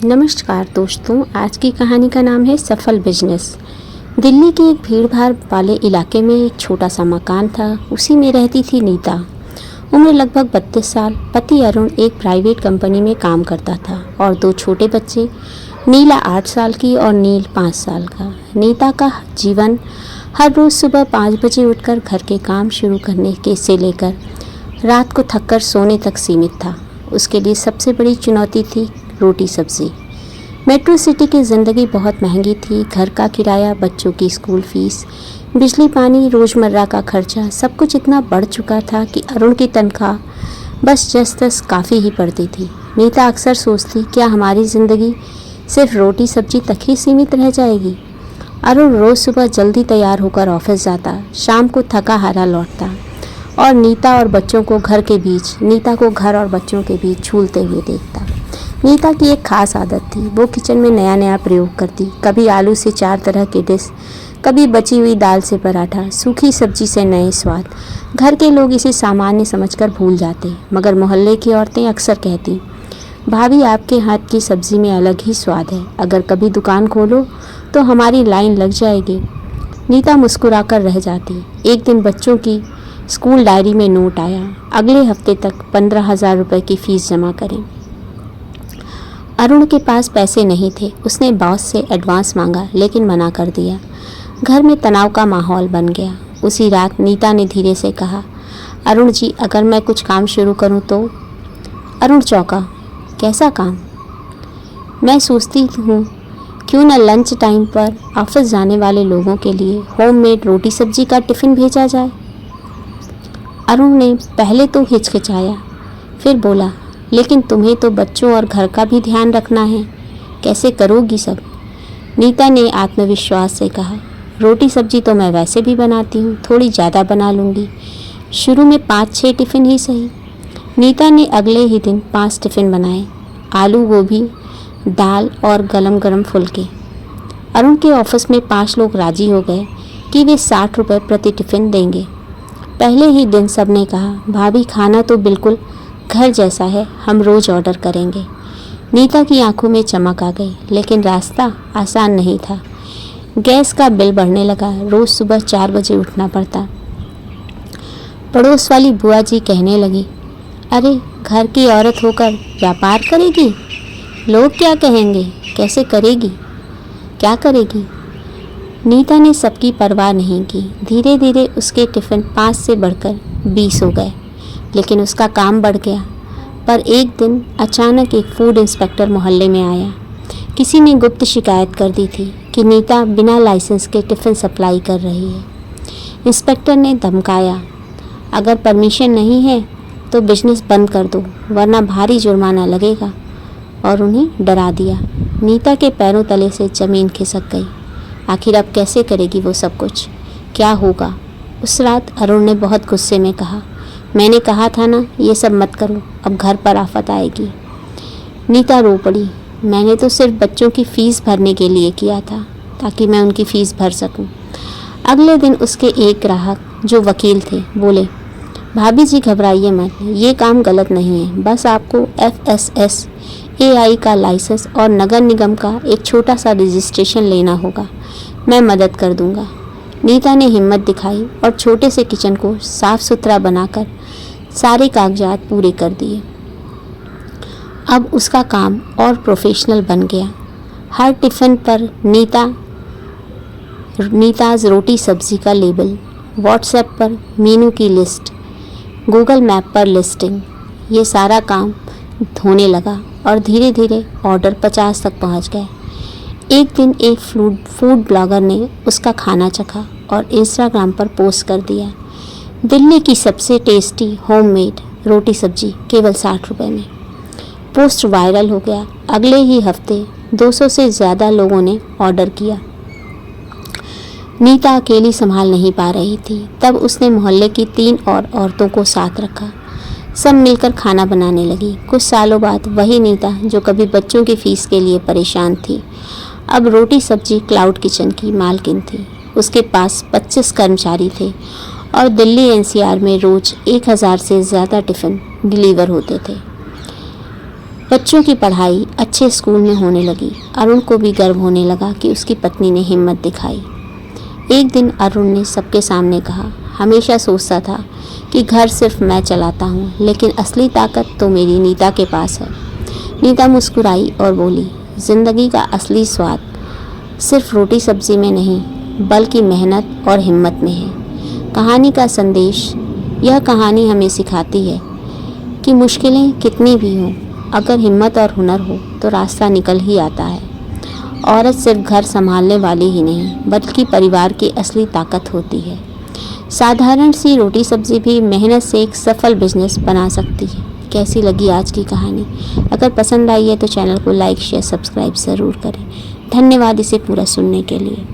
नमस्कार दोस्तों, आज की कहानी का नाम है सफल बिजनेस। दिल्ली के एक भीड़-भाड़ वाले इलाके में एक छोटा सा मकान था। उसी में रहती थी नीता। उम्र लगभग 32 साल। पति अरुण एक प्राइवेट कंपनी में काम करता था और 2 छोटे बच्चे, नीला 8 साल की और नील 5 साल का। नीता का जीवन हर रोज़ सुबह 5 बजे उठकर घर के काम शुरू करने के से लेकर रात को थककर सोने तक सीमित था। उसके लिए सबसे बड़ी चुनौती थी रोटी सब्जी। मेट्रो सिटी की ज़िंदगी बहुत महंगी थी। घर का किराया, बच्चों की स्कूल फीस, बिजली पानी, रोज़मर्रा का खर्चा, सब कुछ इतना बढ़ चुका था कि अरुण की तनख्वाह बस जस तस काफ़ी ही पड़ती थी। नीता अक्सर सोचती, क्या हमारी ज़िंदगी सिर्फ रोटी सब्जी तक ही सीमित रह जाएगी। अरुण रोज़ सुबह जल्दी तैयार होकर ऑफिस जाता, शाम को थका हारा लौटता और नीता और बच्चों को घर और बच्चों के बीच झूलते हुए देखता। नीता की एक खास आदत थी, वो किचन में नया नया प्रयोग करती। कभी आलू से 4 तरह के डिश, कभी बची हुई दाल से पराठा, सूखी सब्जी से नए स्वाद। घर के लोग इसे सामान्य समझकर भूल जाते, मगर मोहल्ले की औरतें अक्सर कहती, भाभी आपके हाथ की सब्जी में अलग ही स्वाद है, अगर कभी दुकान खोलो तो हमारी लाइन लग जाएगी। नीता मुस्कुराकर रह जाती। एक दिन बच्चों की स्कूल डायरी में नोट आया, अगले हफ्ते तक 15,000 रुपये की फ़ीस जमा करें। अरुण के पास पैसे नहीं थे। उसने बॉस से एडवांस मांगा लेकिन मना कर दिया। घर में तनाव का माहौल बन गया। उसी रात नीता ने धीरे से कहा, अरुण जी, अगर मैं कुछ काम शुरू करूं तो? अरुण चौंका, कैसा काम? मैं सोचती हूँ क्यों न लंच टाइम पर ऑफिस जाने वाले लोगों के लिए होममेड रोटी सब्जी का टिफ़िन भेजा जाए। अरुण ने पहले तो हिचकिचाया, फिर बोला, लेकिन तुम्हें तो बच्चों और घर का भी ध्यान रखना है, कैसे करोगी सब? नीता ने आत्मविश्वास से कहा, रोटी सब्जी तो मैं वैसे भी बनाती हूँ, थोड़ी ज़्यादा बना लूँगी, शुरू में 5-6 टिफ़िन ही सही। नीता ने अगले ही दिन 5 टिफ़िन बनाए, आलू गोभी, दाल और गरम गरम फुलके। अरुण के ऑफिस में 5 लोग राजी हो गए कि वे 60 रुपये प्रति टिफ़िन देंगे। पहले ही दिन सब ने कहा, भाभी खाना तो बिल्कुल घर जैसा है, हम रोज़ ऑर्डर करेंगे। नीता की आंखों में चमक आ गई, लेकिन रास्ता आसान नहीं था। गैस का बिल बढ़ने लगा, रोज़ सुबह 4 बजे उठना पड़ता। पड़ोस वाली बुआ जी कहने लगी, अरे घर की औरत होकर व्यापार करेगी, लोग क्या कहेंगे, कैसे करेगी, क्या करेगी? नीता ने सबकी परवाह नहीं की। धीरे धीरे उसके टिफ़िन 5 से बढ़कर 20 हो गए, लेकिन उसका काम बढ़ गया। पर एक दिन अचानक एक फूड इंस्पेक्टर मोहल्ले में आया। किसी ने गुप्त शिकायत कर दी थी कि नीता बिना लाइसेंस के टिफ़िन सप्लाई कर रही है। इंस्पेक्टर ने धमकाया, अगर परमिशन नहीं है तो बिजनेस बंद कर दो, वरना भारी जुर्माना लगेगा, और उन्हें डरा दिया। नीता के पैरों तले से ज़मीन खिसक गई। आखिर अब कैसे करेगी वो सब कुछ, क्या होगा? उस रात अरुण ने बहुत गुस्से में कहा, मैंने कहा था ना, ये सब मत करो, अब घर पर आफत आएगी। नीता रो पड़ी, मैंने तो सिर्फ बच्चों की फ़ीस भरने के लिए किया था, ताकि मैं उनकी फ़ीस भर सकूं। अगले दिन उसके एक ग्राहक जो वकील थे बोले, भाभी जी घबराइए मत, ये काम गलत नहीं है, बस आपको FSSAI का लाइसेंस और नगर निगम का एक छोटा सा रजिस्ट्रेशन लेना होगा, मैं मदद कर दूंगा। नीता ने हिम्मत दिखाई और छोटे से किचन को साफ़ सुथरा बनाकर सारे कागजात पूरे कर दिए। अब उसका काम और प्रोफेशनल बन गया। हर टिफ़िन पर नीताज़ रोटी सब्जी का लेबल, व्हाट्सएप पर मेनू की लिस्ट, गूगल मैप पर लिस्टिंग, ये सारा काम होने लगा और धीरे धीरे ऑर्डर 50 तक पहुंच गए। एक दिन एक फूड ब्लॉगर ने उसका खाना चखा और इंस्टाग्राम पर पोस्ट कर दिया, दिल्ली की सबसे टेस्टी होममेड रोटी सब्जी केवल 60 रुपये में। पोस्ट वायरल हो गया। अगले ही हफ्ते 200 से ज़्यादा लोगों ने ऑर्डर किया। नीता अकेली संभाल नहीं पा रही थी। तब उसने मोहल्ले की 3 और औरतों को साथ रखा। सब मिलकर खाना बनाने लगी। कुछ सालों बाद वही नीता जो कभी बच्चों की फ़ीस के लिए परेशान थी, अब रोटी सब्जी क्लाउड किचन की मालकिन थी। उसके पास 25 कर्मचारी थे और दिल्ली NCR में रोज़ 1000 से ज़्यादा टिफ़िन डिलीवर होते थे। बच्चों की पढ़ाई अच्छे स्कूल में होने लगी। अरुण को भी गर्व होने लगा कि उसकी पत्नी ने हिम्मत दिखाई। एक दिन अरुण ने सबके सामने कहा, हमेशा सोचता था कि घर सिर्फ मैं चलाता हूँ, लेकिन असली ताकत तो मेरी नीता के पास है। नीता मुस्कुराई और बोली, ज़िंदगी का असली स्वाद सिर्फ रोटी सब्जी में नहीं, बल्कि मेहनत और हिम्मत में है। कहानी का संदेश, यह कहानी हमें सिखाती है कि मुश्किलें कितनी भी हों, अगर हिम्मत और हुनर हो तो रास्ता निकल ही आता है। औरत सिर्फ घर संभालने वाली ही नहीं, बल्कि परिवार की असली ताकत होती है। साधारण सी रोटी सब्जी भी मेहनत से एक सफल बिजनेस बना सकती है। कैसी लगी आज की कहानी? अगर पसंद आई है तो चैनल को लाइक शेयर सब्सक्राइब ज़रूर करें। धन्यवाद इसे पूरा सुनने के लिए।